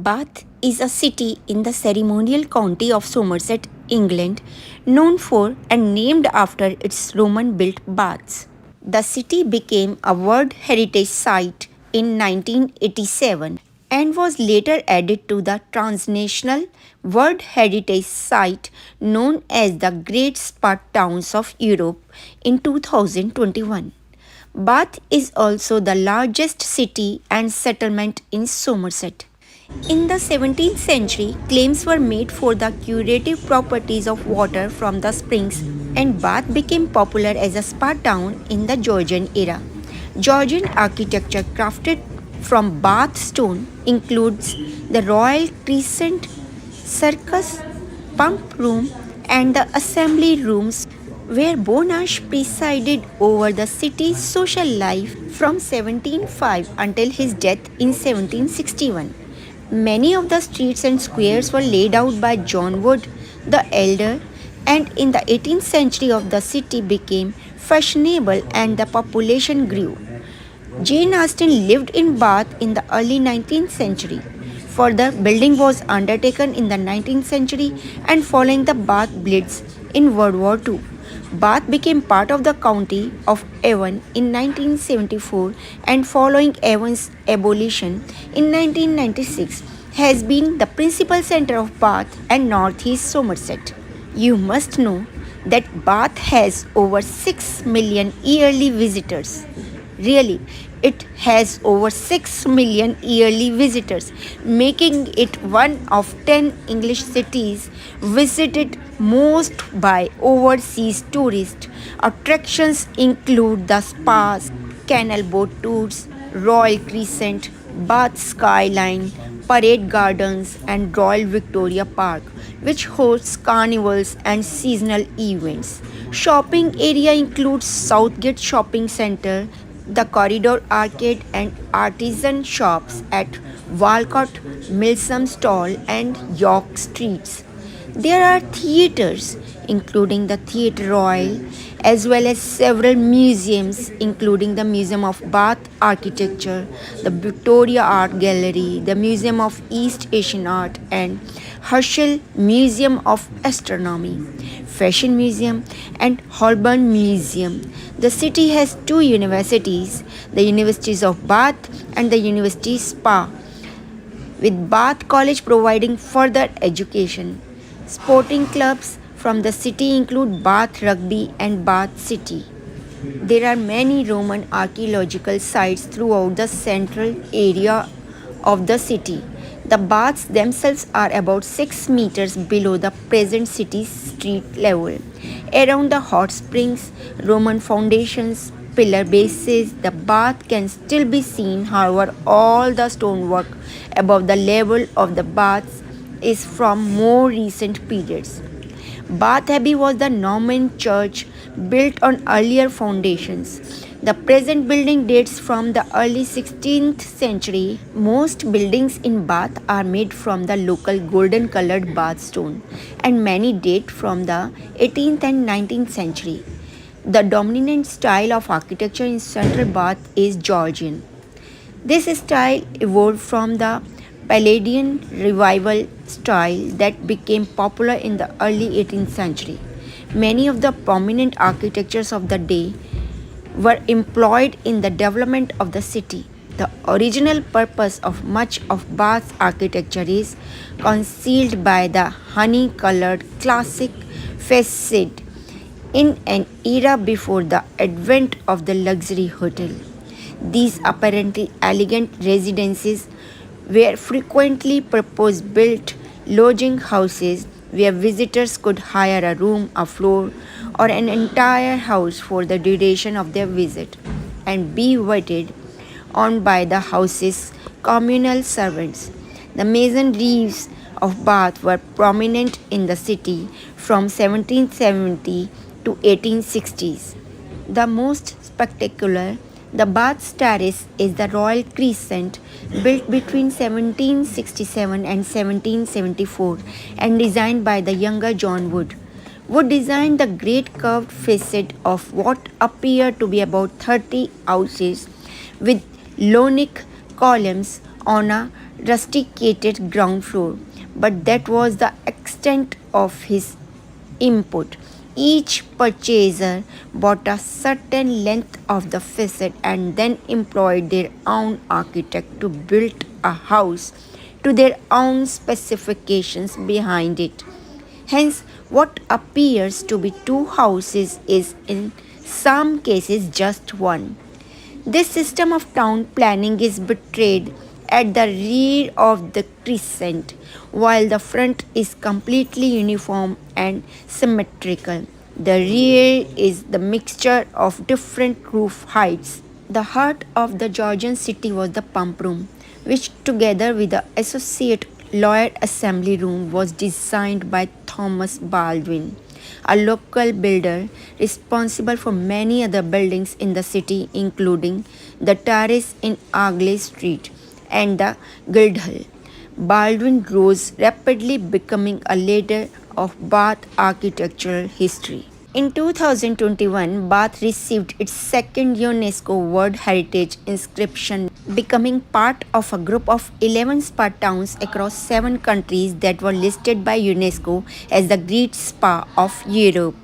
Bath is a city in the ceremonial county of Somerset, England, known for and named after its Roman built baths. The city became a World Heritage Site in 1987 and was later added to the transnational World Heritage Site known as the Great Spa Towns of Europe in 2021. Bath is also the largest city and settlement in Somerset. In the 17th century, claims were made for the curative properties of water from the springs, and Bath became popular as a spa town in the Georgian era. Georgian architecture crafted from Bath stone includes the Royal Crescent, Circus, Pump Room, and the Assembly Rooms where Bonash presided over the city's social life from 1705 until his death in 1761. Many of the streets and squares were laid out by John Wood the Elder, and in the 18th century of the city became fashionable and the population grew. Jane Austen lived in Bath in the early 19th century. Further building was undertaken in the 19th century and following the Bath Blitz in World War II. Bath became part of the county of Avon in 1974 and following Avon's abolition in 1996 has been the principal center of Bath and Northeast Somerset. You must know that Bath has over 6 million yearly visitors. Really, it has over 6 million yearly visitors, making it one of 10 English cities visited most by overseas tourists. Attractions include the spas, canal boat tours, Royal Crescent, Bath Skyline, Parade Gardens, and Royal Victoria Park, which hosts carnivals and seasonal events. Shopping area includes Southgate Shopping Centre, the Corridor Arcade, and artisan shops at Walcott, Milsom Stall, and York Streets. There are theatres, including the Theatre Royal, as well as several museums, including the Museum of Bath Architecture, the Victoria Art Gallery, the Museum of East Asian Art, and Herschel Museum of Astronomy, Fashion Museum, and Holborn Museum. The city has two universities, the Universities of Bath and the University Spa, with Bath College providing further education. Sporting clubs from the city include Bath Rugby and Bath City. There are many Roman archaeological sites throughout the central area of the city. The baths themselves are about 6 meters below the present city street level. Around the hot springs, Roman foundations, pillar bases, the bath can still be seen. However, all the stonework above the level of the baths is from more recent periods. Bath Abbey was the Norman church built on earlier foundations. The present building dates from the early 16th century. Most buildings in Bath are made from the local golden colored Bath stone, and many date from the 18th and 19th century. The dominant style of architecture in central Bath is Georgian. This style evolved from the Palladian revival style that became popular in the early 18th century. Many of the prominent architectures of the day were employed in the development of the city. The original purpose of much of Bath's architecture is concealed by the honey colored classic facade in an era before the advent of the luxury hotel. These apparently elegant residences were frequently purpose built lodging houses where visitors could hire a room, a floor, or an entire house for the duration of their visit and be waited on by the house's communal servants. The masonries of Bath were prominent in the city from 1770 to 1860s. The most spectacular, the Bath's Terrace, is the Royal Crescent built between 1767 and 1774 and designed by the younger John Wood. Wood designed the great curved facade of what appear to be about 30 houses with Ionic columns on a rusticated ground floor, but that was the extent of his input. Each purchaser bought a certain length of the facade and then employed their own architect to build a house to their own specifications behind it. Hence, what appears to be two houses is in some cases just one. This system of town planning is betrayed at the rear of the crescent, while the front is completely uniform and symmetrical. The rear is the mixture of different roof heights. The heart of the Georgian city was the pump room, which, together with the associate Lloyd Assembly Room, was designed by Thomas Baldwin, a local builder responsible for many other buildings in the city, including the terrace in Arglay Street and the Guildhall. Baldwin rose rapidly, becoming a leader of Bath architectural history. In 2021, Bath received its second UNESCO World Heritage inscription, becoming part of a group of 11 spa towns across 7 countries that were listed by UNESCO as the Great Spa of Europe.